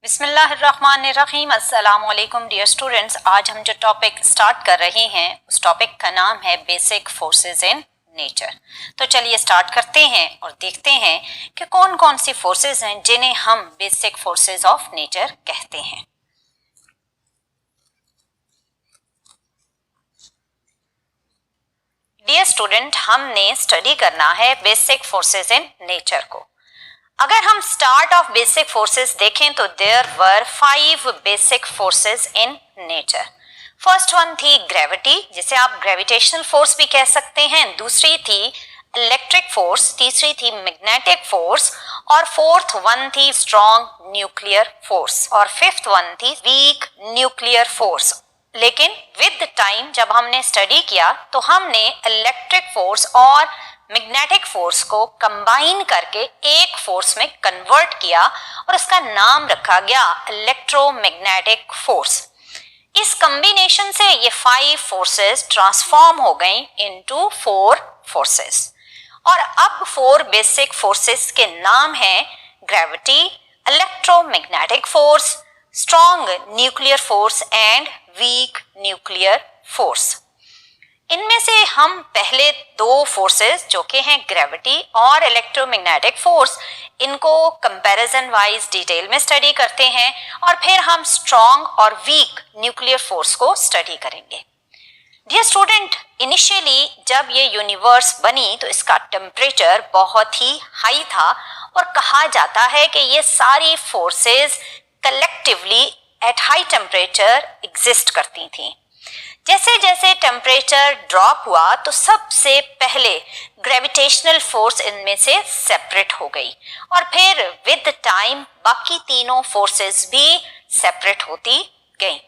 बिस्मिल्लाहिर्रहमानिर्रहीम। अस्सलाम वालेकुम डियर स्टूडेंट्स। आज हम जो टॉपिक स्टार्ट कर रहे हैं उस टॉपिक का नाम है बेसिक फोर्सेस इन नेचर। तो चलिए स्टार्ट करते हैं और देखते हैं कि कौन कौन सी फोर्सेस हैं जिन्हें हम बेसिक फोर्सेस ऑफ नेचर कहते हैं। डियर स्टूडेंट, हमने स्टडी करना है बेसिक फोर्सेस इन नेचर को। अगर हम स्टार्ट ऑफ बेसिक फोर्सेस देखें तो there were 5 basic forces in nature. First one थी ग्रेविटी, जिसे आप ग्रेविटेशनल फोर्स भी कह सकते हैं। दूसरी थी इलेक्ट्रिक फोर्स, तीसरी थी मैग्नेटिक फोर्स और फोर्थ वन थी स्ट्रॉन्ग न्यूक्लियर फोर्स और फिफ्थ वन थी वीक न्यूक्लियर फोर्स। लेकिन विद टाइम जब हमने स्टडी किया तो हमने इलेक्ट्रिक फोर्स और मैग्नेटिक फोर्स को कंबाइन करके एक फोर्स में कन्वर्ट किया और उसका नाम रखा गया इलेक्ट्रोमैग्नेटिक फोर्स। इस कॉम्बिनेशन से ये 5 फोर्सेस ट्रांसफॉर्म हो गई इनटू 4 फोर्सेस और अब 4 बेसिक फोर्सेस के नाम हैं gravity, electromagnetic force, strong nuclear force and weak nuclear force. इनमें से हम पहले 2 फोर्सेस जो कि हैं ग्रेविटी और इलेक्ट्रोमैग्नेटिक फोर्स, इनको कंपैरिजन वाइज डिटेल में स्टडी करते हैं और फिर हम स्ट्रॉन्ग और वीक न्यूक्लियर फोर्स को स्टडी करेंगे। डियर स्टूडेंट, इनिशियली जब ये यूनिवर्स बनी तो इसका टेम्परेचर बहुत ही हाई था और कहा जाता है कि ये सारी forces collectively at high temperature exist करती थी। जैसे जैसे टेम्परेचर ड्रॉप हुआ तो सबसे पहले ग्रेविटेशनल फोर्स इनमें से सेपरेट हो गई और फिर विद टाइम बाकी तीनों फोर्सेस भी सेपरेट होती गई।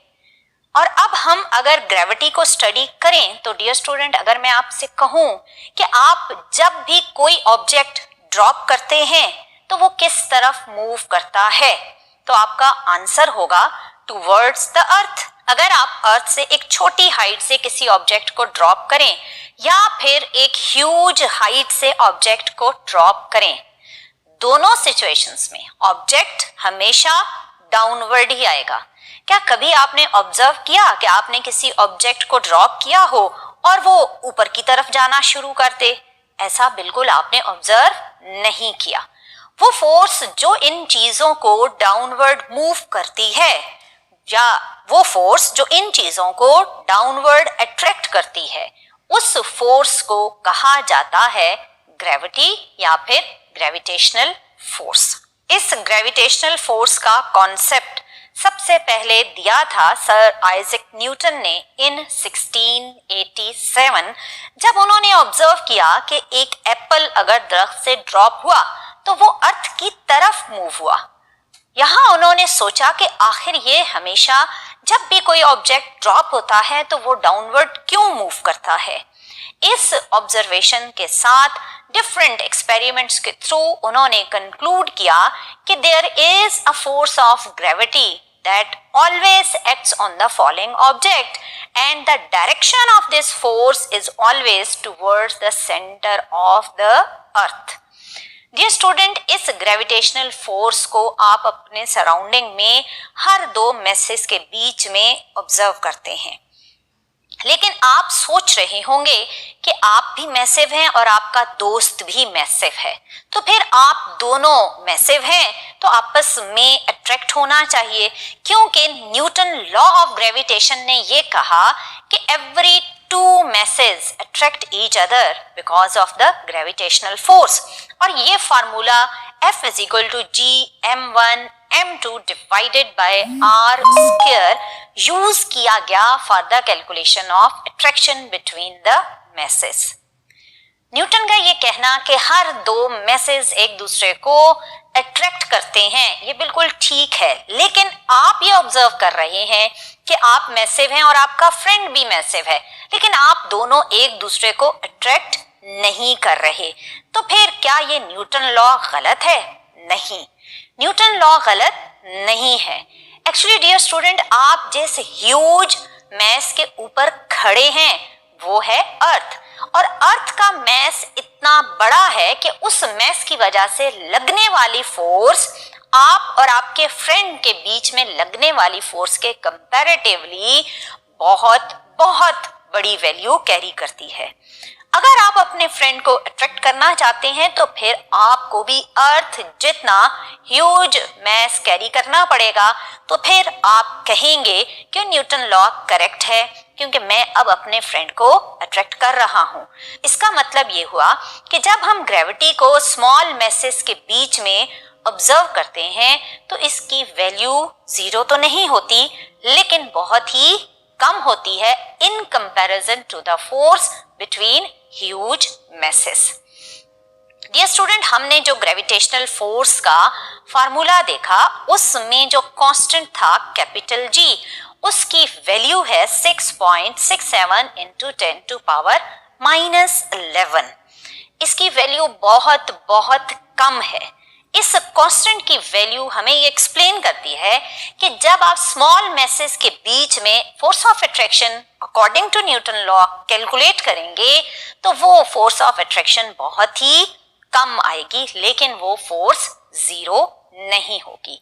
और अब हम अगर ग्रेविटी को स्टडी करें तो डियर स्टूडेंट, अगर मैं आपसे कहूं कि आप जब भी कोई ऑब्जेक्ट ड्रॉप करते हैं तो वो किस तरफ मूव करता है, तो आपका आंसर होगा टुवर्ड्स द अर्थ। अगर आप अर्थ से एक छोटी हाइट से किसी ऑब्जेक्ट को ड्रॉप करें या फिर एक ह्यूज हाइट से ऑब्जेक्ट को ड्रॉप करें, दोनों सिचुएशंस में ऑब्जेक्ट हमेशा डाउनवर्ड ही आएगा। क्या कभी आपने ऑब्जर्व किया कि आपने किसी ऑब्जेक्ट को ड्रॉप किया हो और वो ऊपर की तरफ जाना शुरू कर दे? ऐसा बिल्कुल आपने ऑब्जर्व नहीं किया। वो फोर्स जो इन चीजों को डाउनवर्ड मूव करती है या वो फोर्स जो इन चीजों को डाउनवर्ड अट्रैक्ट करती है, उस फोर्स को कहा जाता है ग्रेविटी या फिर ग्रेविटेशनल फोर्स। इस ग्रेविटेशनल फोर्स का कॉन्सेप्ट सबसे पहले दिया था सर आइजैक न्यूटन ने इन 1687, जब उन्होंने ऑब्जर्व किया कि एक एप्पल अगर दरख्त से ड्रॉप हुआ तो वो अर्थ की तरफ मूव हुआ। यहाँ उन्होंने सोचा कि आखिर ये हमेशा जब भी कोई ऑब्जेक्ट ड्रॉप होता है तो वो डाउनवर्ड क्यों मूव करता है। इस ऑब्जर्वेशन के साथ डिफरेंट एक्सपेरिमेंट्स के थ्रू उन्होंने कंक्लूड किया कि there is a force of gravity that always acts on the falling object and the direction of this force is always towards the centre of the earth. Dear student, इस gravitational force को आप अपने surrounding में हर 2 message के बीच में observe करते हैं। लेकिन आप सोच रहे होंगे कि आप भी मैसिव हैं और आपका दोस्त भी मैसिव है, तो फिर आप दोनों मैसिव हैं तो आपस में अट्रैक्ट होना चाहिए, क्योंकि न्यूटन लॉ ऑफ ग्रेविटेशन ने ये कहा कि every 2 masses attract each other because of the gravitational force। और ये formula F is equal to G m1 m2 divided by r square use किया गया for the calculation of attraction between the masses। Newton का ये कहना कि हर 2 masses एक दूसरे को अट्रैक्ट करते हैं, ये बिल्कुल ठीक है, लेकिन आप ये ऑब्जर्व कर रहे हैं कि आप मैसिव हैं और आपका फ्रेंड भी मैसिव है, लेकिन आप दोनों एक दूसरे को अट्रैक्ट नहीं कर रहे। तो फिर क्या ये न्यूटन लॉ गलत है? नहीं, न्यूटन लॉ गलत नहीं है। एक्चुअली डियर स्टूडेंट, आप जिस ह्यूज मैस के ऊपर खड़े हैं वो है अर्थ, और अर्थ का मैस इतना बड़ा है कि उस मैस की वजह से लगने वाली फोर्स आप और आपके फ्रेंड के बीच में लगने वाली फोर्स के कंपैरेटिवली बहुत बहुत बड़ी वैल्यू कैरी करती है। अगर आप अपने फ्रेंड को अट्रैक्ट करना चाहते हैं तो फिर आपको भी अर्थ जितना ह्यूज मैस कैरी करना पड़ेगा। तो फिर आप कहेंगे कि न्यूटन लॉ करेक्ट है क्योंकि मैं अब अपने फ्रेंड को अट्रैक्ट कर रहा हूं। इसका मतलब ये हुआ कि जब हम ग्रेविटी को स्मॉल मैसेस के बीच में ऑब्जर्व करते हैं तो इसकी वैल्यू जीरो तो नहीं होती, लेकिन बहुत ही कम होती है in comparison to the force between huge masses. Dear student, हमने जो ग्रेविटेशनल फोर्स का फार्मूला देखा उसमें जो कांस्टेंट था कैपिटल जी, उसकी वैल्यू है 6.67 इंटू 10 टू पावर -11। इसकी वैल्यू बहुत बहुत कम है। इस कांस्टेंट की वैल्यू हमें ये एक्सप्लेन करती है कि जब आप स्मॉल मैसेस के बीच में force of attraction according to Newton law calculate करेंगे तो वो फोर्स ऑफ अट्रैक्शन बहुत ही कम आएगी, लेकिन वो फोर्स जीरो नहीं होगी।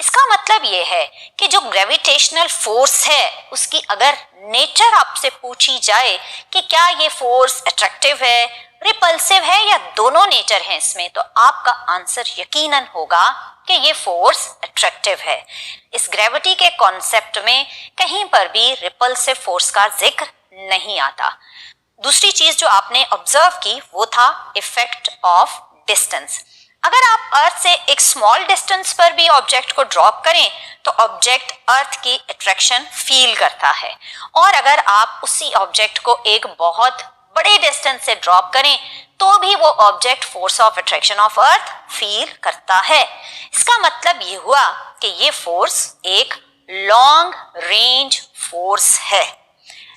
इसका मतलब ये है कि जो ग्रेविटेशनल फोर्स है उसकी अगर नेचर आपसे पूछी जाए कि क्या ये फोर्स अट्रैक्टिव है, रिपल्सिव है या दोनों नेचर हैं इसमें, तो आपका आंसर यकीनन होगा कि ये फोर्स अट्रैक्टिव है। इस ग्रेविटी के कॉन्सेप्ट में कहीं पर भी रिपल्सिव फोर्स का जिक्र नहीं आता। दूसरी चीज जो आपने ऑब्जर्व की वो था इफेक्ट ऑफ डिस्टेंस। अगर आप अर्थ से एक स्मॉल डिस्टेंस पर भी ऑब्जेक्ट को ड्रॉप करें तो ऑब्जेक्ट अर्थ की अट्रैक्शन फील करता है, और अगर आप उसी ऑब्जेक्ट को एक बहुत बड़े डिस्टेंस से ड्रॉप करें तो भी वो object force of attraction of earth feel करता है। इसका मतलब ये हुआ कि ये फोर्स एक लॉन्ग रेंज फोर्स है।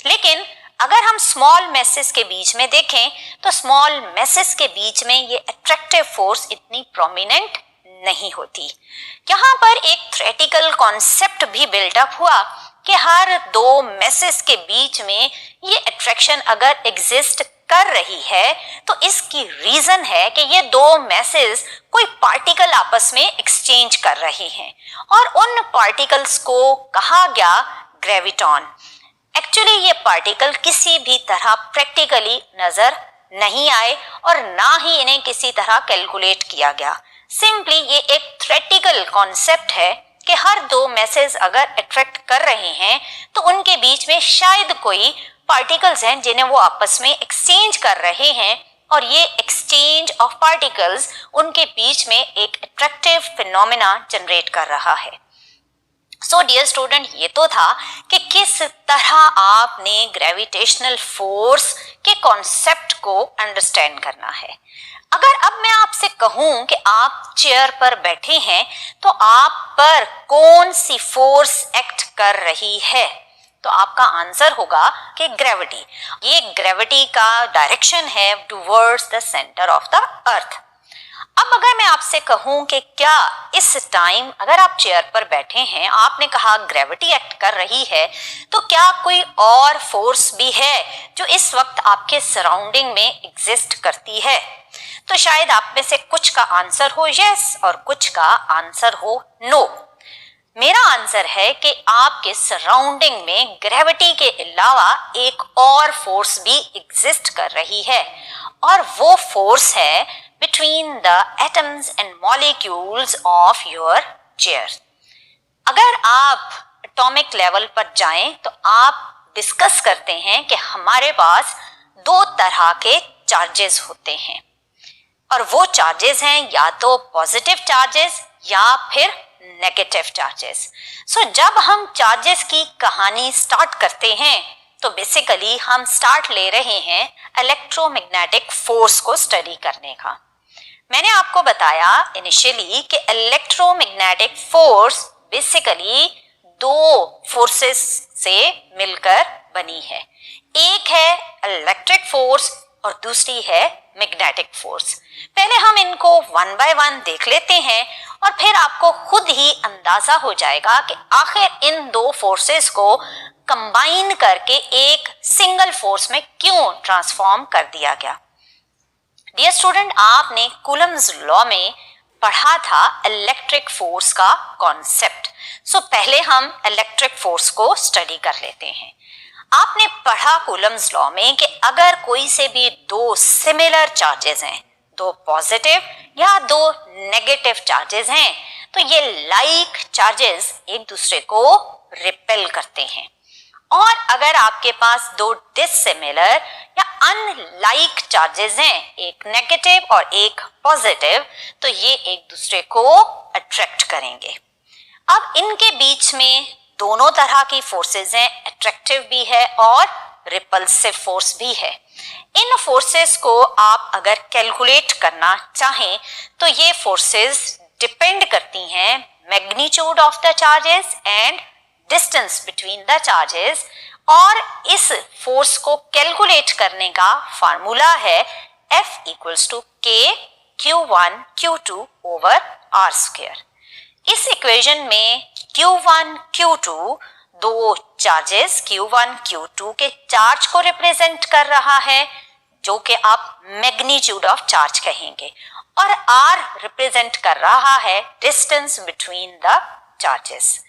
लेकिन अगर हम स्मॉल मैसेस के बीच में देखें तो स्मॉल मैसेस के बीच में ये अट्रैक्टिव फोर्स इतनी प्रोमिनेंट नहीं होती। यहाँ पर एक थ्योरेटिकल कॉन्सेप्ट भी बिल्डअप हुआ कि हर दो मैसेस के बीच में ये अट्रैक्शन अगर एग्जिस्ट कर रही है तो इसकी रीजन है कि ये दो मैसेस कोई पार्टिकल आपस में एक्सचेंज कर रहे हैं, और उन पार्टिकल्स को कहा गया ग्रेविटॉन। एक्चुअली ये पार्टिकल किसी भी तरह प्रैक्टिकली नजर नहीं आए और ना ही इन्हें किसी तरह कैलकुलेट किया गया। सिंपली ये एक थ्योरेटिकल कॉन्सेप्ट है कि हर दो मैसेज अगर अट्रैक्ट कर रहे हैं तो उनके बीच में शायद कोई पार्टिकल्स हैं जिन्हें वो आपस में एक्सचेंज कर रहे हैं, और ये एक्सचेंज ऑफ पार्टिकल्स उनके बीच में एक अट्रैक्टिव फिनोमेना जनरेट कर रहा है। सो डियर स्टूडेंट, ये तो था कि किस तरह आपने ग्रेविटेशनल फोर्स के कॉन्सेप्ट को अंडरस्टैंड करना है। अगर अब मैं आपसे कहूं कि आप चेयर पर बैठे हैं तो आप पर कौन सी फोर्स एक्ट कर रही है, तो आपका आंसर होगा कि ग्रेविटी। ये ग्रेविटी का डायरेक्शन है towards the centre of the अर्थ। अब अगर मैं आपसे कहूं कि क्या इस टाइम अगर आप चेयर पर बैठे हैं, आपने कहा ग्रेविटी एक्ट कर रही है, तो क्या कोई और फोर्स भी है जो इस वक्त आपके सराउंडिंग में एग्जिस्ट करती है? तो शायद आप में से कुछ का आंसर हो यस और कुछ का आंसर हो नो। मेरा आंसर है कि आपके सराउंडिंग में ग्रेविटी के अलावा एक और फोर्स भी एग्जिस्ट कर रही है, और वो फोर्स है between the atoms and molecules of your chair. अगर आप एटॉमिक लेवल पर जाएं तो आप डिस्कस करते हैं कि हमारे पास दो तरह के चार्जेस होते हैं, और वो चार्जेस हैं या तो पॉजिटिव चार्जेस या फिर नेगेटिव चार्जेस। सो जब हम चार्जेस की कहानी स्टार्ट करते हैं तो बेसिकली हम स्टार्ट ले रहे हैं इलेक्ट्रोमैग्नेटिक फोर्स को स्टडी करने का। मैंने आपको बताया इनिशियली कि इलेक्ट्रोमैग्नेटिक फोर्स बेसिकली दो फोर्सेस से मिलकर बनी है। एक है इलेक्ट्रिक फोर्स और दूसरी है मैग्नेटिक फोर्स। पहले हम इनको वन बाय वन देख लेते हैं और फिर आपको खुद ही अंदाजा हो जाएगा कि आखिर इन दो फोर्सेस को कंबाइन करके एक सिंगल फोर्स में क्यों ट्रांसफॉर्म कर दिया गया। डियर स्टूडेंट, आपने कूलम्स लॉ में पढ़ा था इलेक्ट्रिक फोर्स का कॉन्सेप्ट। सो पहले हम इलेक्ट्रिक फोर्स को स्टडी कर लेते हैं। आपने पढ़ा कूलम्स लॉ में कि अगर कोई से भी दो सिमिलर चार्जेस हैं, दो पॉजिटिव या दो नेगेटिव चार्जेस हैं, तो ये लाइक चार्जेस एक दूसरे को रिपेल करते हैं। और अगर आपके पास दो डिसिमिलर या अनलाइक चार्जेस हैं, एक नेगेटिव और एक पॉजिटिव, तो ये एक दूसरे को अट्रैक्ट करेंगे। अब इनके बीच में दोनों तरह की फोर्सेस हैं, अट्रैक्टिव भी है और रिपल्सिव फोर्स भी है। इन फोर्सेस को आप अगर कैलकुलेट करना चाहें तो ये फोर्सेस डिपेंड करती हैं magnitude of the charges and distance between the charges, और इस फोर्स को कैलकुलेट करने का फार्मूला है F equals to K Q1 Q2 over R square. इस इक्वेशन में Q1 Q2 दो चार्जेस Q1 Q2 के चार्ज को रिप्रेजेंट कर रहा है, जो कि आप मैग्नीट्यूड ऑफ चार्ज कहेंगे, और R रिप्रेजेंट कर रहा है डिस्टेंस बिटवीन द चार्जेस।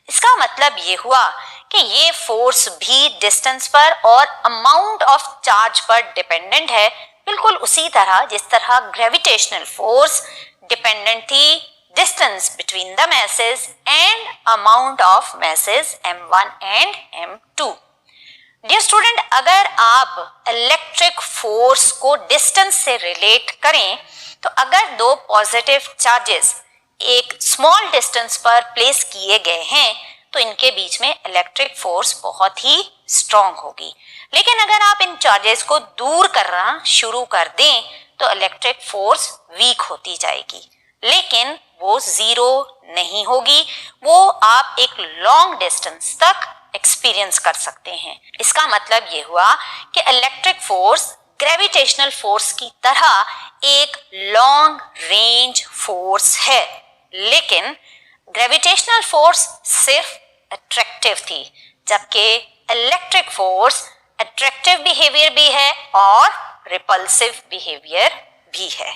इसका मतलब ये हुआ कि ये फोर्स भी डिस्टेंस पर और अमाउंट ऑफ चार्ज पर डिपेंडेंट है, बिल्कुल उसी तरह जिस तरह ग्रेविटेशनल फोर्स डिपेंडेंट थी distance between the masses and amount of masses m1 and m2। Dear student, अगर आप इलेक्ट्रिक फोर्स को डिस्टेंस से रिलेट करें तो अगर दो पॉजिटिव चार्जेस एक स्मॉल डिस्टेंस पर प्लेस किए गए हैं तो इनके बीच में इलेक्ट्रिक फोर्स बहुत ही स्ट्रांग होगी। लेकिन अगर आप इन चार्जेस को दूर करना शुरू कर दें तो इलेक्ट्रिक फोर्स वीक होती जाएगी, लेकिन वो जीरो नहीं होगी, वो आप एक लॉन्ग डिस्टेंस तक एक्सपीरियंस कर सकते हैं। इसका मतलब ये हुआ कि इलेक्ट्रिक फोर्स ग्रेविटेशनल फोर्स की तरह एक लॉन्ग रेंज फोर्स है, लेकिन ग्रेविटेशनल फोर्स सिर्फ अट्रैक्टिव थी, जबकि इलेक्ट्रिक फोर्स अट्रैक्टिव बिहेवियर भी है और रिपल्सिव बिहेवियर भी है।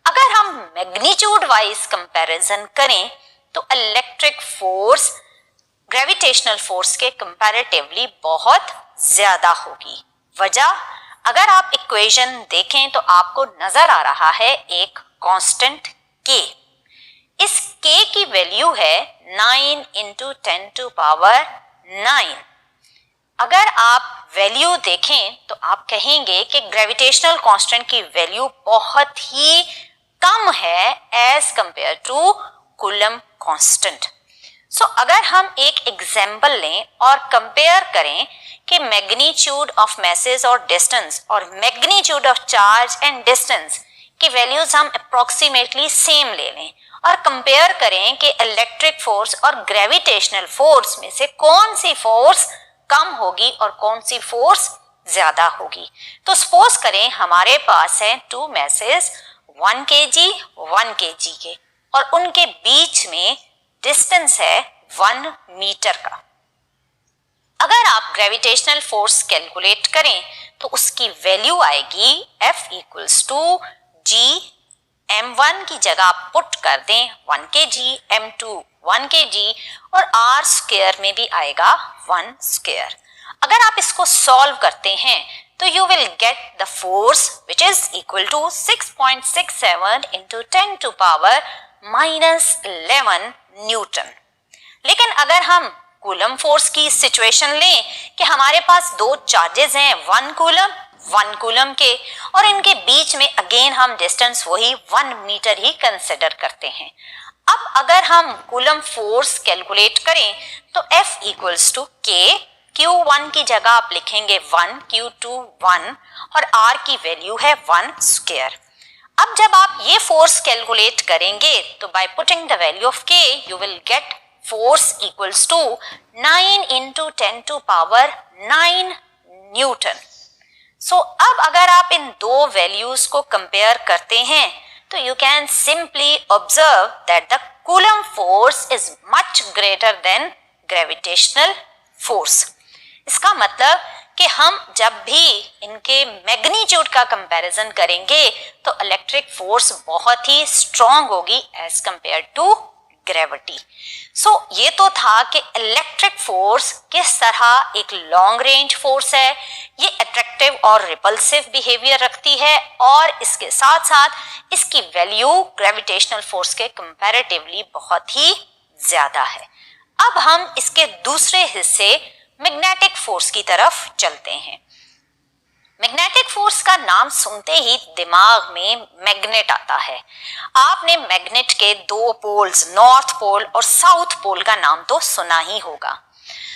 अगर हम मैग्नीट्यूड वाइज कंपैरिजन करें तो इलेक्ट्रिक फोर्स ग्रेविटेशनल फोर्स के कंपैरेटिवली बहुत ज्यादा होगी। वजह, अगर आप इक्वेशन देखें तो आपको नजर आ रहा है एक कांस्टेंट K। इस K की वैल्यू है 9 इंटू 10 टू पावर 9। अगर आप वैल्यू देखें तो आप कहेंगे कि ग्रेविटेशनल कांस्टेंट की वैल्यू बहुत ही कम है as compare to coulomb constant. So अगर हम एक एग्जाम्पल लें और कंपेयर करें कि मैग्नीट्यूड ऑफ मैसेज और डिस्टेंस और magnitude of charge and distance की वैल्यूज हम अप्रोक्सीमेटली सेम ले लें और कंपेयर करें कि इलेक्ट्रिक फोर्स और ग्रेविटेशनल फोर्स में से कौन सी फोर्स कम होगी और कौन सी फोर्स ज्यादा होगी। तो सपोज करें हमारे पास है टू मैसेज 1 kg 1 kg के, और उनके बीच में डिस्टेंस है 1 मीटर का। अगर आप ग्रेविटेशनल फोर्स कैलकुलेट करें तो उसकी वैल्यू आएगी F equals to G, m1 की जगह पुट कर दें 1 kg, m2 1 kg और r स्क्वायर में भी आएगा 1 स्क्वायर। अगर आप इसको सॉल्व करते हैं तो you will get the force which is equal to 6.67 into 10 to power -11 newton. लेकिन अगर हम कूलम फोर्स की सिचुएशन लें कि हमारे पास दो चार्जेस हैं 1 कूलम के, और इनके बीच में अगेन हम डिस्टेंस वही 1 मीटर ही कंसिडर करते हैं। अब अगर हम कूलम फोर्स कैलकुलेट करें तो F equals to K, Q1 की जगह आप लिखेंगे 1, Q2 1 और R की वैल्यू है 1 स्क्वायर। अब जब आप ये फोर्स कैलकुलेट करेंगे तो by putting the value of K you will get force equals to 9 into 10 to power 9 newton. So अब अगर आप इन दो वैल्यूज को कंपेयर करते हैं तो you can simply observe that the Coulomb force is much greater than gravitational force. इसका मतलब कि हम जब भी इनके मैग्नीट्यूड का कंपैरिजन करेंगे तो इलेक्ट्रिक फोर्स बहुत ही स्ट्रांग होगी एज कंपेयर टू ग्रेविटी। सो ये तो था कि इलेक्ट्रिक फोर्स किस तरह एक लॉन्ग रेंज फोर्स है, ये अट्रैक्टिव और रिपल्सिव बिहेवियर रखती है और इसके साथ साथ इसकी वैल्यू ग्रेविटेशनल फोर्स के कंपैरेटिवली बहुत ही ज्यादा है। अब हम इसके दूसरे हिस्से मैग्नेटिक फोर्स की तरफ चलते हैं। मैग्नेटिक फोर्स का नाम सुनते ही दिमाग में मैग्नेट आता है। आपने मैग्नेट के दो पोल्स नॉर्थ पोल और साउथ पोल का नाम तो सुना ही होगा।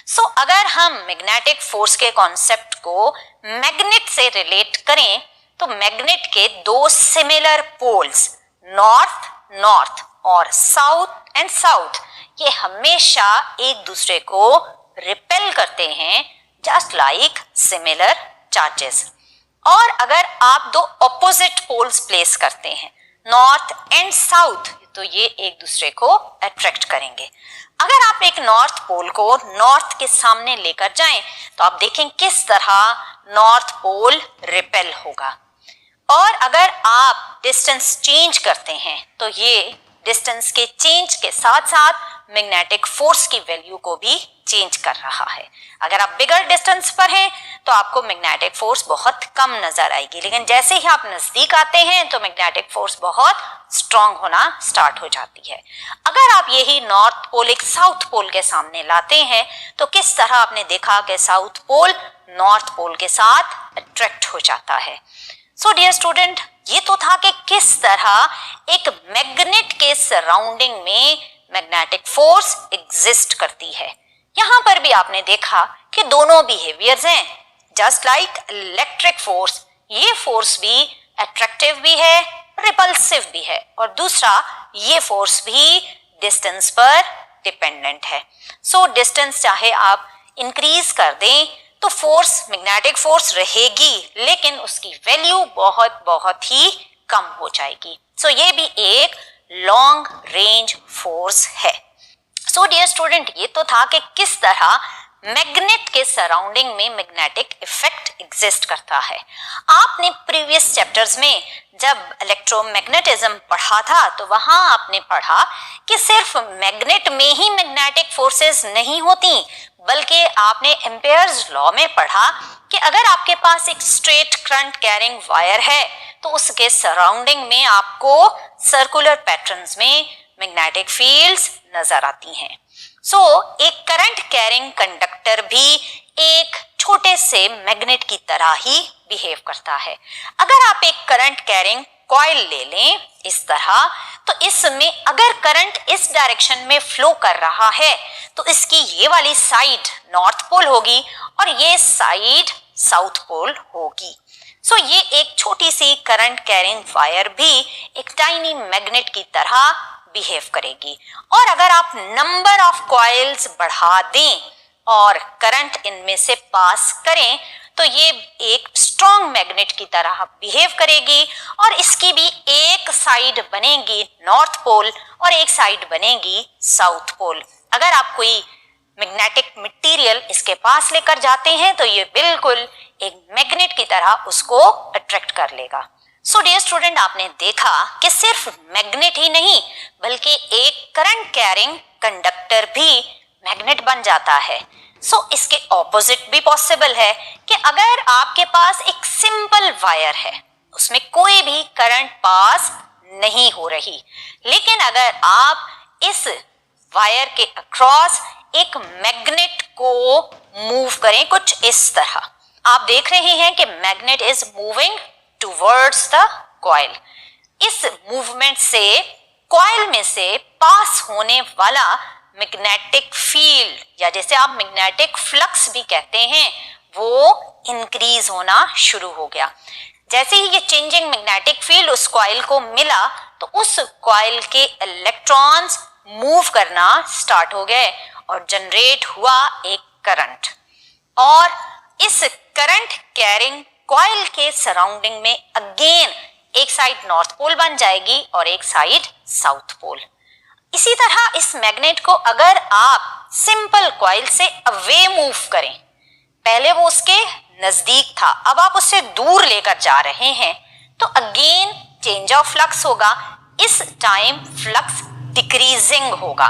सो अगर हम मैग्नेटिक फोर्स के कॉन्सेप्ट को मैग्नेट से रिलेट करें तो मैग्नेट के दो सिमिलर पोल्स नॉर्थ नॉर्थ और साउथ एंड साउथ ये हमेशा एक दूसरे को रिपेल करते हैं जस्ट लाइक सिमिलर चार्जेस। और अगर आप दो ऑपोजिट पोल्स प्लेस करते हैं नॉर्थ एंड साउथ तो ये एक दूसरे को अट्रैक्ट करेंगे। अगर आप एक नॉर्थ पोल को नॉर्थ के सामने लेकर जाएं तो आप देखें किस तरह नॉर्थ पोल रिपेल होगा। और अगर आप डिस्टेंस चेंज करते हैं तो ये डिस्टेंस के चेंज के साथ साथ मैग्नेटिक फोर्स की वैल्यू को भी चेंज कर रहा है। अगर आप बिगर डिस्टेंस पर हैं तो आपको मैग्नेटिक फोर्स बहुत कम नजर आएगी, लेकिन जैसे ही आप नजदीक आते हैं तो मैग्नेटिक फोर्स बहुत स्ट्रांग होना स्टार्ट हो जाती है। अगर आप यही नॉर्थ पोल एक साउथ पोल के सामने लाते हैं तो किस तरह आपने देखा कि साउथ पोल नॉर्थ पोल के साथ अट्रैक्ट हो जाता है। सो डियर स्टूडेंट, ये तो था कि किस तरह एक मैग्नेट के सराउंडिंग में मैग्नेटिक फोर्स एग्जिस्ट करती है। यहां पर भी आपने देखा कि दोनों बिहेवियर्स हैं जस्ट लाइक इलेक्ट्रिक फोर्स। ये फोर्स भी अट्रैक्टिव भी है रिपल्सिव भी है और दूसरा ये फोर्स भी डिस्टेंस पर डिपेंडेंट है। सो डिस्टेंस चाहे आप इंक्रीज कर दें तो फोर्स मैग्नेटिक फोर्स रहेगी लेकिन उसकी वैल्यू बहुत बहुत ही कम हो जाएगी। सो ये भी एक लॉन्ग रेंज फोर्स है। सो डियर स्टूडेंट, ये तो था कि किस तरह मैग्नेट के सराउंडिंग में मैग्नेटिक इफेक्ट एग्जिस्ट करता है। आपने प्रीवियस चैप्टर्स में जब इलेक्ट्रोमैग्नेटिज्म पढ़ा था तो वहां आपने पढ़ा कि सिर्फ मैग्नेट में ही मैग्नेटिक फोर्सेस नहीं होती, बल्कि आपने एम्पेयर्स लॉ में पढ़ा कि अगर आपके पास एक स्ट्रेट करंट कैरिंग वायर है तो उसके सराउंडिंग में आपको सर्कुलर पैटर्न्स में मैग्नेटिक फील्ड्स नजर आती हैं। सो एक करंट कैरिंग कंडक्टर भी एक छोटे से मैग्नेट की तरह ही बिहेव करता है। अगर आप एक करंट कैरिंग कॉइल ले लें इस तरह, तो इसमें अगर करंट इस डायरेक्शन में फ्लो कर रहा है तो इसकी ये वाली साइड नॉर्थ पोल होगी और ये साइड साउथ पोल होगी। सो ये एक छोटी सी करंट कैरिंग वायर भी एक टाइनी मैग्नेट की तरह बिहेव करेगी। और अगर आप नंबर ऑफ कॉइल्स बढ़ा दें और करंट इनमें से पास करें तो ये एक स्ट्रॉन्ग मैग्नेट की तरह बिहेव करेगी और इसकी भी एक साइड बनेगी नॉर्थ पोल और एक साइड बनेगी साउथ पोल। अगर आप कोई मैग्नेटिक मटेरियल इसके पास लेकर जाते हैं तो ये बिल्कुल एक मैग्नेट की तरह उसको अट्रैक्ट कर लेगा। सो डियर स्टूडेंट, आपने देखा कि सिर्फ मैग्नेट ही नहीं बल्कि एक करंट कैरिंग कंडक्टर भी मैग्नेट बन जाता है। सो इसके ऑपोजिट भी पॉसिबल है कि अगर आपके पास एक सिंपल वायर है उसमें कोई भी करंट पास नहीं हो रही, लेकिन अगर आप इस वायर के अक्रॉस एक मैग्नेट को मूव करें कुछ इस तरह, आप देख रहे हैं कि magnet is moving towards the coil. इस मूवमेंट से कॉइल में से पास होने वाला मैग्नेटिक फील्ड या जैसे आप मैग्नेटिक फ्लक्स भी कहते हैं वो इंक्रीज होना शुरू हो गया। जैसे ही ये चेंजिंग मैग्नेटिक फील्ड उस कॉइल को मिला तो उस कॉइल के इलेक्ट्रॉन्स मूव करना स्टार्ट हो गए और जनरेट हुआ एक करंट। और इस करंट कैरिंग कॉइल के सराउंडिंग में अगेन एक साइड नॉर्थ पोल बन जाएगी और एक साइड साउथ पोल। इसी तरह इस मैग्नेट को अगर आप सिंपल कॉइल से अवे मूव करें, पहले वो उसके नजदीक था, अब आप उससे दूर लेकर जा रहे हैं, तो अगेन चेंज ऑफ फ्लक्स होगा। इस टाइम फ्लक्स डिक्रीजिंग होगा।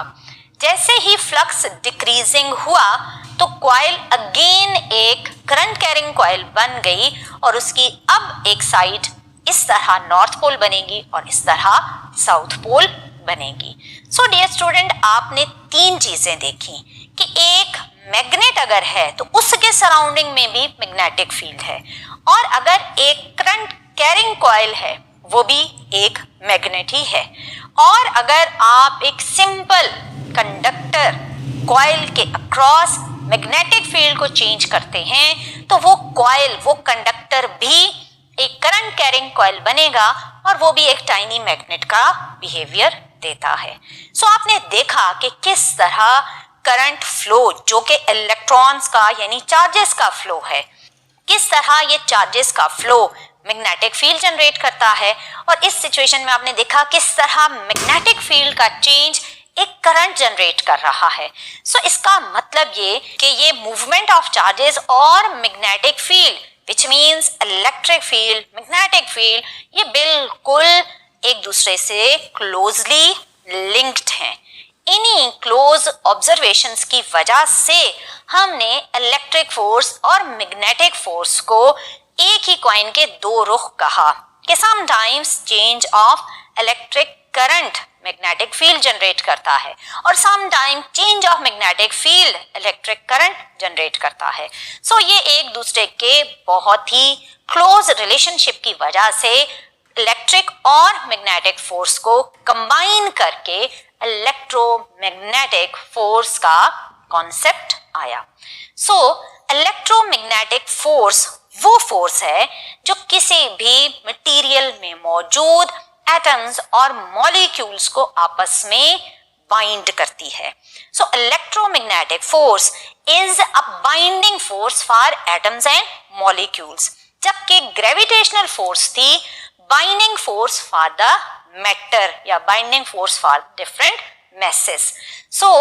जैसे ही फ्लक्स डिक्रीजिंग हुआ तो कॉइल अगेन एक करंट कैरिंग कॉइल बन गई और उसकी अब एक साइड इस तरह नॉर्थ पोल बनेगी और इस तरह साउथ पोल बनेगी। सो डियर स्टूडेंट, आपने तीन चीजें देखी कि एक मैग्नेट अगर है तो उसके सराउंडिंग में भी मैग्नेटिक फील्ड है, और अगर एक करंट कैरिंग कॉइल है वो भी एक मैग्नेट ही है, और अगर आप एक सिंपल कंडक्टर कॉइल के अक्रॉस मैग्नेटिक फील्ड को चेंज करते हैं तो वो कॉइल, वो कंडक्टर भी एक करंट कैरिंग कॉइल बनेगा और वो भी एक टाइनी मैग्नेट का बिहेवियर देता है। सो आपने देखा कि किस तरह करंट फ्लो, जो कि इलेक्ट्रॉन्स का यानी चार्जेस का फ्लो है, किस तरह ये चार्जेस का फ्लो मैग्नेटिक फील्ड जनरेट करता है, और इस सिचुएशन में आपने देखा किस तरह मैग्नेटिक फील्ड का चेंज एक करंट जनरेट कर रहा है। सो इसका मतलब ये कि ये मूवमेंट ऑफ चार्जेस और magnetic field, which means electric field, magnetic field, ये बिल्कुल एक दूसरे से क्लोजली लिंक्ड हैं। इन्हीं क्लोज ऑब्जर्वेशंस की वजह से हमने इलेक्ट्रिक फोर्स और मैग्नेटिक फोर्स को एक ही कॉइन के दो रुख कहा कि sometimes change of electric current magnetic field generate करता है और sometime change of magnetic field electric current generate करता है। सो ये एक दूसरे के बहुत ही क्लोज रिलेशनशिप की वजह से इलेक्ट्रिक और मैग्नेटिक फोर्स को कंबाइन करके इलेक्ट्रोमैग्नेटिक फोर्स का कॉन्सेप्ट आया। सो इलेक्ट्रोमैग्नेटिक फोर्स वो फोर्स है जो किसी भी मटेरियल में मौजूद एटम्स और मॉलिक्यूल्स को आपस में बाइंड करती है। So electromagnetic force is a binding force for atoms and molecules, जबकि ग्रेविटेशनल फोर्स थी binding force for the matter या binding force for different masses. So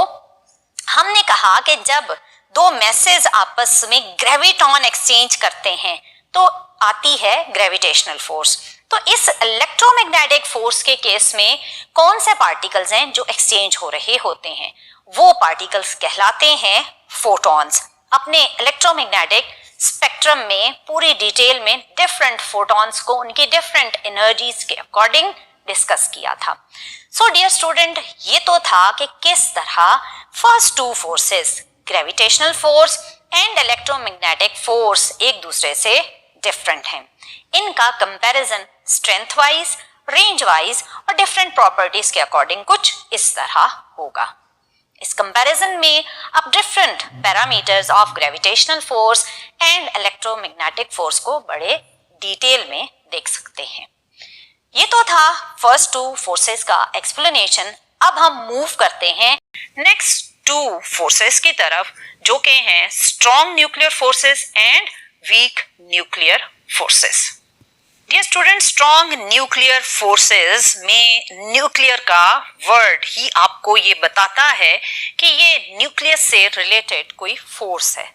हमने कहा कि जब दो मैसेज आपस में ग्रेविटॉन एक्सचेंज करते हैं तो आती है ग्रेविटेशनल फोर्स। तो इस इलेक्ट्रोमैग्नेटिक फोर्स के केस में कौन से पार्टिकल्स हैं जो एक्सचेंज हो रहे होते हैं? वो पार्टिकल्स कहलाते हैं फोटॉन्स। अपने इलेक्ट्रोमैग्नेटिक स्पेक्ट्रम में पूरी डिटेल में डिफरेंट फोटॉन्स को उनकी डिफरेंट एनर्जीज के अकॉर्डिंग डिस्कस किया था। सो डियर स्टूडेंट, ये तो था कि किस तरह first two forces, gravitational force and electromagnetic force, एक दूसरे से डिफरेंट हैं। इनका comparison strength wise, range wise और डिफरेंट प्रॉपर्टीज के अकॉर्डिंग कुछ इस तरह होगा। इस कंपैरिजन में आप different parameters of gravitational force and electromagnetic force को बड़े डिटेल में देख सकते हैं। ये तो था फर्स्ट टू फोर्सेस का एक्सप्लेनेशन। अब हम मूव करते हैं नेक्स्ट टू फोर्सेस की तरफ, जो कि हैं strong nuclear forces and weak nuclear forces. Dear student, strong nuclear forces में न्यूक्लियर का वर्ड ही आपको ये बताता है कि ये न्यूक्लियस से रिलेटेड कोई फोर्स है।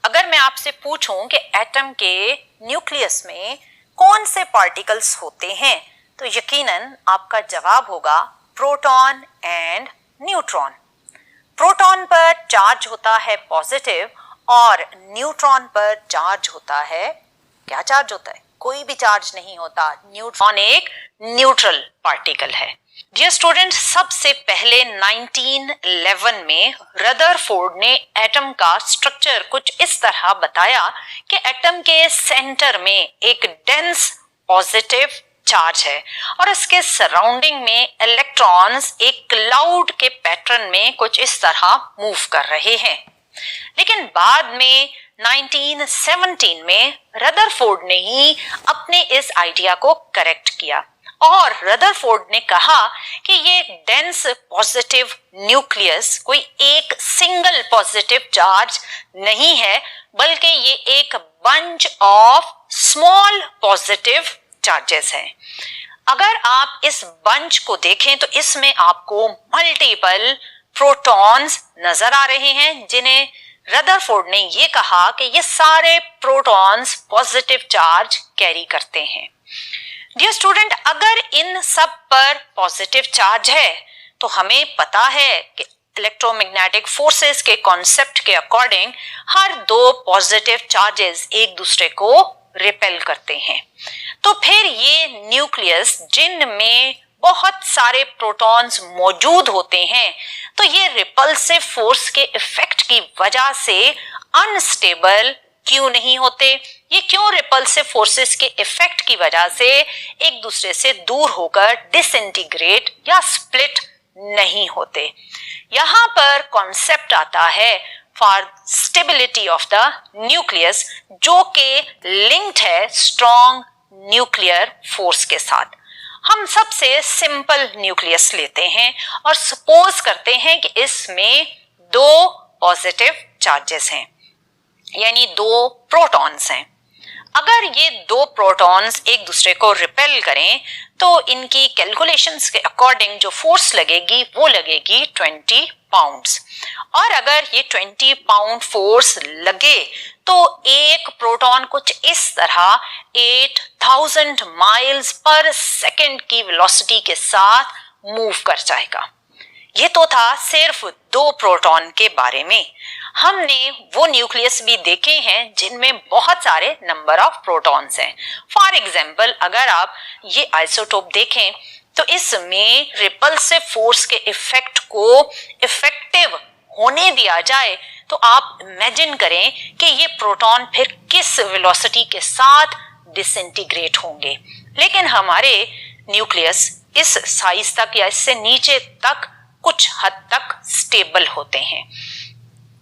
अगर मैं आपसे पूछूं कि एटम के न्यूक्लियस में कौन से पार्टिकल्स होते हैं तो यकीनन आपका जवाब होगा प्रोटॉन एंड न्यूट्रॉन। प्रोटॉन पर चार्ज होता है पॉजिटिव और न्यूट्रॉन पर चार्ज होता है, क्या चार्ज होता है? कोई भी चार्ज नहीं होता। न्यूट्रॉन एक न्यूट्रल पार्टिकल है। डियर स्टूडेंट, सबसे पहले 1911 में रदरफोर्ड ने एटम का स्ट्रक्चर कुछ इस तरह बताया कि एटम के सेंटर में एक डेंस पॉजिटिव चार्ज है और इसके सराउंडिंग में इलेक्ट्रॉन्स एक क्लाउड के पैटर्न में कुछ इस तरह मूव कर रहे हैं। लेकिन बाद में 1917 में रदरफोर्ड ने ही अपने इस आइडिया को करेक्ट किया और रदरफोर्ड ने कहा कि ये डेंस पॉजिटिव न्यूक्लियस कोई एक सिंगल पॉजिटिव चार्ज नहीं है, बल्कि ये एक bunch of small positive charges हैं। अगर आप इस बंच को देखें तो इसमें आपको मल्टीपल प्रोटॉन्स नजर आ रहे हैं, जिन्हें रदरफोर्ड ने ये कहा कि ये सारे प्रोटॉन्स पॉजिटिव चार्ज कैरी करते हैं। डियर स्टूडेंट, अगर इन सब पर पॉजिटिव चार्ज है तो हमें पता है कि इलेक्ट्रोमैग्नेटिक फोर्सेस के कॉन्सेप्ट के अकॉर्डिंग हर दो पॉजिटिव चार्जेस एक दूसरे को रिपेल करते हैं। तो फिर ये न्यूक्लियस जिनमें बहुत सारे प्रोटॉन्स मौजूद होते हैं, तो ये रिपल्सिव फोर्स के इफेक्ट की वजह से अनस्टेबल क्यों नहीं होते? ये क्यों रिपल्सिव फोर्सेस के इफेक्ट की वजह से एक दूसरे से दूर होकर डिसइंटीग्रेट या स्प्लिट नहीं होते? यहां पर कॉन्सेप्ट आता है for stability of the nucleus, जो कि लिंक्ड है स्ट्रॉन्ग न्यूक्लियर फोर्स के साथ। हम सबसे सिंपल न्यूक्लियस लेते हैं और सपोज करते हैं कि इसमें दो पॉजिटिव चार्जेस हैं, यानी दो प्रोटॉन्स हैं। अगर ये दो प्रोटॉन्स एक दूसरे को रिपेल करें तो इनकी कैलकुलेशंस के अकॉर्डिंग जो फोर्स लगेगी वो लगेगी 20 पाउंड्स। और अगर ये 20 पाउंड फोर्स लगे तो एक प्रोटॉन कुछ इस तरह 8000 माइल्स पर सेकेंड की वेलोसिटी के साथ मूव कर जाएगा। ये तो था सिर्फ दो प्रोटॉन के बारे में। हमने वो न्यूक्लियस भी देखे हैं जिनमें बहुत सारे नंबर ऑफ प्रोटॉन्स हैं। फॉर एग्जाम्पल, अगर आप ये आइसोटोप देखें तो इसमें रिपल्सिव फोर्स के इफेक्ट को इफेक्टिव होने दिया जाए तो आप इमेजिन करें कि ये प्रोटॉन फिर किस वेलोसिटी के साथ डिसइंटीग्रेट होंगे। लेकिन हमारे न्यूक्लियस इस साइज तक या इससे नीचे तक कुछ हद तक स्टेबल होते हैं।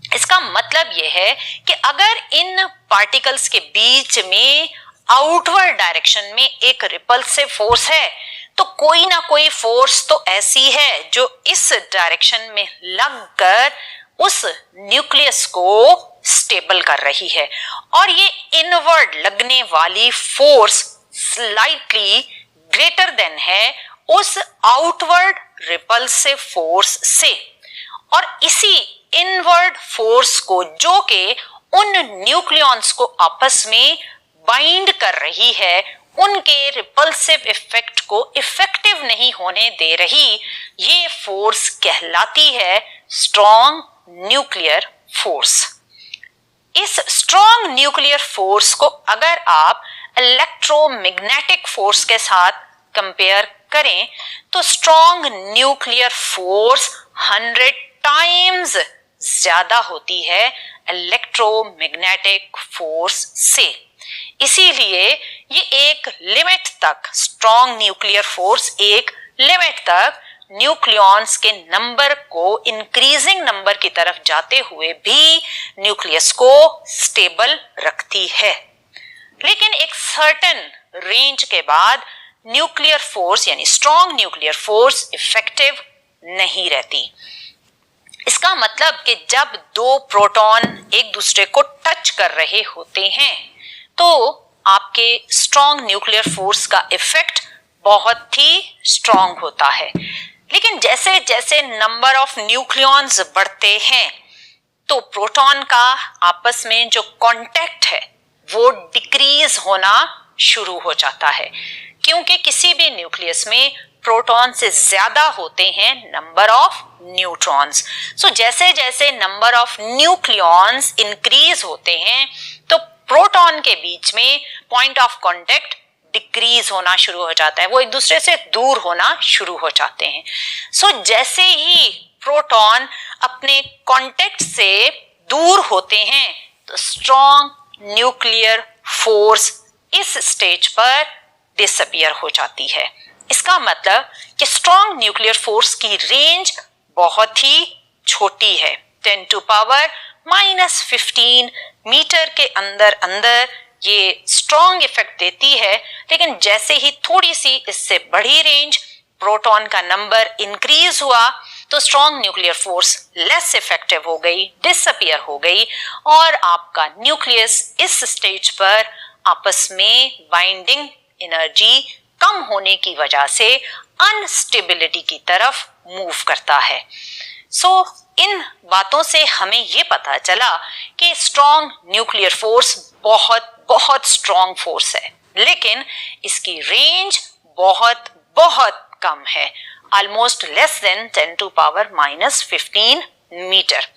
इसका मतलब यह है कि अगर इन पार्टिकल्स के बीच में आउटवर्ड डायरेक्शन में एक रिपल्सिव फोर्स है तो कोई ना कोई फोर्स तो ऐसी है जो इस डायरेक्शन में लगकर उस न्यूक्लियस को स्टेबल कर रही है, और ये इनवर्ड लगने वाली फोर्स स्लाइटली ग्रेटर देन है उस आउटवर्ड रिपल्सिव फोर्स से। और इसी इनवर्ड फोर्स को, जो कि उन न्यूक्लियॉन्स को आपस में बाइंड कर रही है, उनके रिपल्सिव इफेक्ट को इफेक्टिव नहीं होने दे रही, ये फोर्स कहलाती है स्ट्रॉन्ग न्यूक्लियर फोर्स। इस स्ट्रॉन्ग न्यूक्लियर फोर्स को अगर आप इलेक्ट्रोमैग्नेटिक फोर्स के साथ कंपेयर करें तो स्ट्रॉन्ग न्यूक्लियर फोर्स 100 टाइम्स ज्यादा होती है इलेक्ट्रोमैग्नेटिक फोर्स से। इसीलिए ये एक लिमिट तक, स्ट्रॉन्ग न्यूक्लियर फोर्स एक लिमिट तक न्यूक्लियॉन्स के नंबर को इंक्रीजिंग नंबर की तरफ जाते हुए भी न्यूक्लियस को स्टेबल रखती है। लेकिन एक सर्टेन रेंज के बाद न्यूक्लियर फोर्स यानी स्ट्रॉन्ग न्यूक्लियर फोर्स इफेक्टिव नहीं रहती। इसका मतलब कि जब दो प्रोटॉन एक दूसरे को टच कर रहे होते हैं तो आपके स्ट्रॉन्ग न्यूक्लियर फोर्स का इफेक्ट बहुत ही स्ट्रॉन्ग होता है। लेकिन जैसे जैसे नंबर ऑफ न्यूक्लियॉन्स बढ़ते हैं तो प्रोटॉन का आपस में जो कांटेक्ट है वो डिक्रीज होना शुरू हो जाता है, क्योंकि किसी भी न्यूक्लियस में प्रोटॉन से ज्यादा होते हैं नंबर ऑफ न्यूट्रॉन्स। सो जैसे जैसे नंबर ऑफ न्यूक्लियॉन्स इंक्रीज होते हैं तो प्रोटॉन के बीच में पॉइंट ऑफ कांटेक्ट डिक्रीज होना शुरू हो जाता है, वो एक दूसरे से दूर होना शुरू हो जाते हैं। सो जैसे ही प्रोटॉन अपने कांटेक्ट से दूर होते हैं तो स्ट्रॉन्ग न्यूक्लियर फोर्स इस स्टेज पर डिसअपियर हो जाती है। इसका मतलब कि स्ट्रॉन्ग न्यूक्लियर फोर्स की रेंज बहुत ही छोटी है, 10⁻⁻15 मीटर के अंदर अंदर ये स्ट्रॉन्ग इफेक्ट देती है। लेकिन जैसे ही थोड़ी सी इससे बड़ी रेंज, प्रोटॉन का नंबर इंक्रीज हुआ तो strong nuclear force less effective हो गई, डिसअपियर हो गई, और आपका न्यूक्लियस इस स्टेज पर आपस में बाइंडिंग एनर्जी कम होने की वजह से अनस्टेबिलिटी की तरफ मूव करता है। सो इन बातों से हमें ये पता चला कि स्ट्रॉन्ग न्यूक्लियर फोर्स बहुत बहुत स्ट्रॉन्ग फोर्स है, लेकिन इसकी रेंज बहुत बहुत कम है, ऑलमोस्ट लेस देन 10⁻⁻15 मीटर।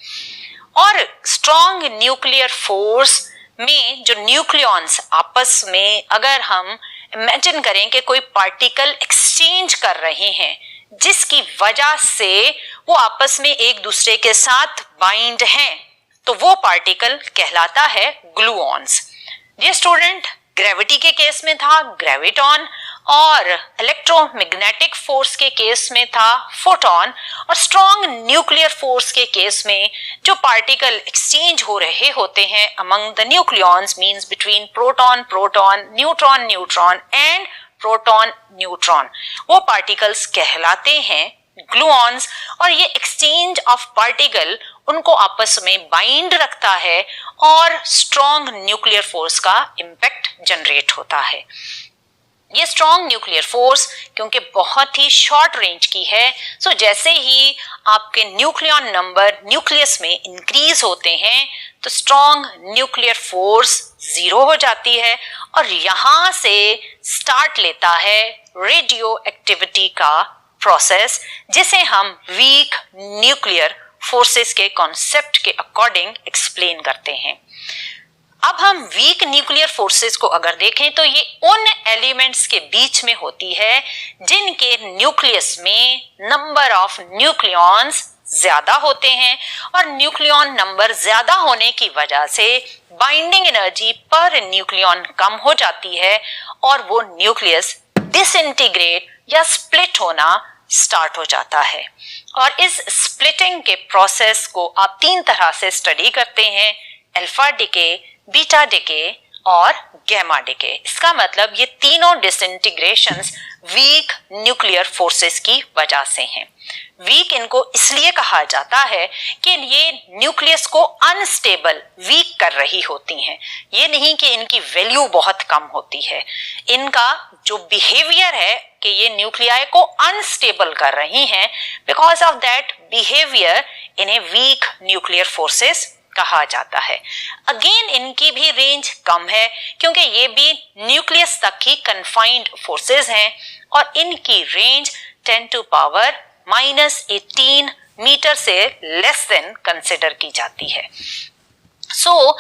और स्ट्रॉन्ग न्यूक्लियर फोर्स में जो न्यूक्लियॉन्स आपस में अगर हम इमेजिन करें कि कोई पार्टिकल एक्सचेंज कर रहे हैं जिसकी वजह से वो आपस में एक दूसरे के साथ बाइंड हैं, तो वो पार्टिकल कहलाता है ग्लूऑन्स। डियर स्टूडेंट, ग्रेविटी के केस में था ग्रेविटॉन, और इलेक्ट्रोमैग्नेटिक फोर्स के केस में था फोटॉन, और स्ट्रॉन्ग न्यूक्लियर फोर्स के केस में जो पार्टिकल एक्सचेंज हो रहे होते हैं among the nucleons means between proton proton, neutron neutron and proton neutron, वो पार्टिकल्स कहलाते हैं ग्लूऑन्स। और ये एक्सचेंज ऑफ पार्टिकल उनको आपस में बाइंड रखता है और स्ट्रॉन्ग न्यूक्लियर फोर्स का इंपैक्ट जनरेट होता है। ये स्ट्रॉन्ग न्यूक्लियर फोर्स क्योंकि बहुत ही शॉर्ट रेंज की है, सो जैसे ही आपके न्यूक्लियॉन नंबर न्यूक्लियस में इंक्रीज होते हैं तो स्ट्रॉन्ग न्यूक्लियर फोर्स 0 हो जाती है, और यहां से स्टार्ट लेता है रेडियो एक्टिविटी का प्रोसेस, जिसे हम वीक न्यूक्लियर फोर्सेस के कॉन्सेप्ट के अकॉर्डिंग एक्सप्लेन करते हैं। अब हम वीक न्यूक्लियर फोर्सेस को अगर देखें तो ये उन एलिमेंट्स के बीच में होती है जिनके न्यूक्लियस में नंबर ऑफ न्यूक्लियॉन्स ज्यादा होते हैं, और न्यूक्लियॉन नंबर ज्यादा होने की वजह से बाइंडिंग एनर्जी पर न्यूक्लियॉन कम हो जाती है और वो न्यूक्लियस डिसइंटीग्रेट या स्प्लिट होना स्टार्ट हो जाता है। और इस स्प्लिटिंग के प्रोसेस को आप 3 तरह से स्टडी करते हैं, अल्फा डिके, बीटा डिके और गैमा डिके। इसका मतलब ये तीनों डिसइंटीग्रेशंस वीक न्यूक्लियर फोर्सेस की वजह से हैं। वीक इनको इसलिए कहा जाता है कि ये न्यूक्लियस को अनस्टेबल वीक कर रही होती हैं, ये नहीं कि इनकी वैल्यू बहुत कम होती है। इनका जो बिहेवियर है कि ये न्यूक्लियाई को अनस्टेबल कर रही हैं, बिकॉज ऑफ दैट बिहेवियर इन्हें वीक न्यूक्लियर फोर्सेस कहा जाता है। अगेन इनकी भी रेंज कम है क्योंकि ये भी न्यूक्लियस तक ही कन्फाइंड फोर्सेस हैं, और इनकी रेंज 10⁻⁻18 मीटर से लेस देन कंसिडर की जाती है। सो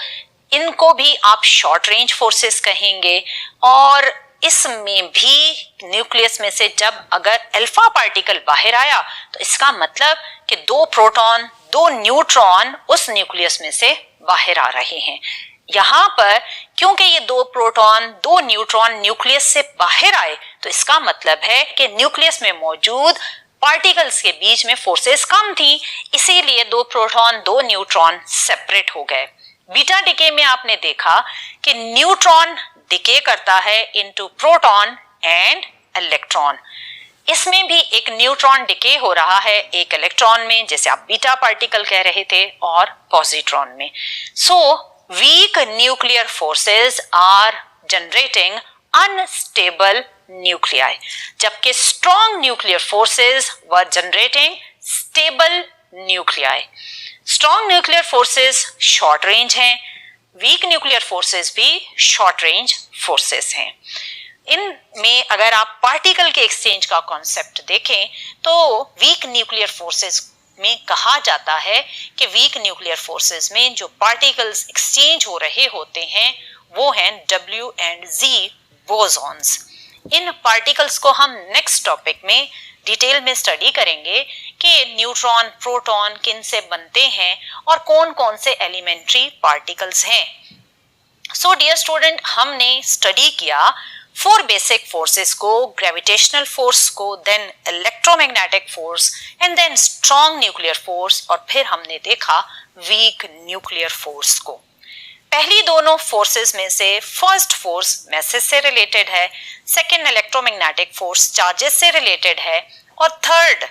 इनको भी आप शॉर्ट रेंज फोर्सेस कहेंगे, और इसमें भी न्यूक्लियस में से जब अगर अल्फा पार्टिकल बाहर आया तो इसका मतलब कि 2 प्रोटॉन 2 न्यूट्रॉन उस न्यूक्लियस में से बाहर आ रहे हैं। यहाँ पर क्योंकि ये 2 प्रोटॉन 2 न्यूट्रॉन न्यूक्लियस से बाहर आए तो इसका मतलब है कि न्यूक्लियस में मौजूद पार्टिकल्स के बीच में फोर्सेस कम थी, इसीलिए 2 प्रोटॉन 2 न्यूट्रॉन सेपरेट हो गए। बीटा डिके में आपने देखा कि न्यूट्रॉन डिके करता है इनटू प्रोटॉन एंड इलेक्ट्रॉन। इसमें भी एक न्यूट्रॉन डिके हो रहा है एक इलेक्ट्रॉन में, जैसे आप बीटा पार्टिकल कह रहे थे, और पॉजिट्रॉन में। So weak nuclear forces are generating unstable nuclei, जबकि strong nuclear forces were generating stable nuclei. Strong nuclear forces short range हैं, वीक न्यूक्लियर फोर्सेस भी शॉर्ट रेंज फोर्सेस हैं। इनमें अगर आप पार्टिकल के एक्सचेंज का कॉन्सेप्ट देखें तो वीक न्यूक्लियर फोर्सेस में कहा जाता है कि वीक न्यूक्लियर फोर्सेस में जो पार्टिकल्स एक्सचेंज हो रहे होते हैं वो हैं W and Z bosons. In particles को हम नेक्स्ट टॉपिक में डिटेल में स्टडी करेंगे कि न्यूट्रॉन प्रोटॉन किन से बनते हैं और कौन कौन से एलिमेंट्री पार्टिकल्स हैं। सो डियर स्टूडेंट, हमने स्टडी किया 4 बेसिक फोर्सेस को, ग्रेविटेशनल फोर्स को, then electromagnetic force and then strong nuclear force, और फिर हमने देखा वीक न्यूक्लियर फोर्स को। पहली दोनों फोर्सेस में से फर्स्ट फोर्स मैसेज से रिलेटेड है, सेकंड इलेक्ट्रोमैग्नेटिक फोर्स चार्जेस से रिलेटेड है, और third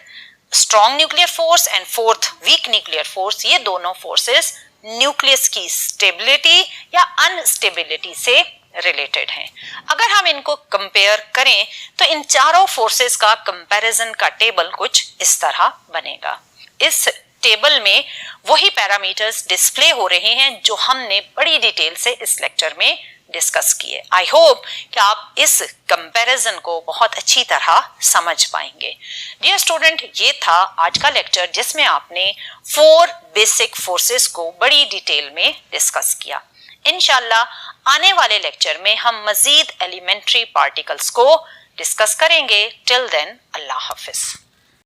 strong nuclear force and fourth weak nuclear force, ये दोनों फोर्सेस न्यूक्लियस की स्टेबिलिटी या अनस्टेबिलिटी से रिलेटेड हैं। अगर हम इनको कंपेयर करें तो इन चारों फोर्सेस का कंपैरिजन का टेबल कुछ इस तरह बनेगा। इस टेबल में वही पैरामीटर्स डिस्प्ले हो रहे हैं जो हमने बड़ी डिटेल से इस लेक्चर में डिस्कस किए। आई होप कि आप इस कंपैरिजन को बहुत अच्छी तरह समझ पाएंगे। डियर स्टूडेंट, ये था आज का लेक्चर जिसमें आपने 4 बेसिक फोर्सेस को बड़ी डिटेल में डिस्कस किया। इंशाल्लाह आने वाले लेक्चर में हम मजीद एलिमेंट्री पार्टिकल्स को डिस्कस करेंगे। टिल देन, अल्लाह हाफिज।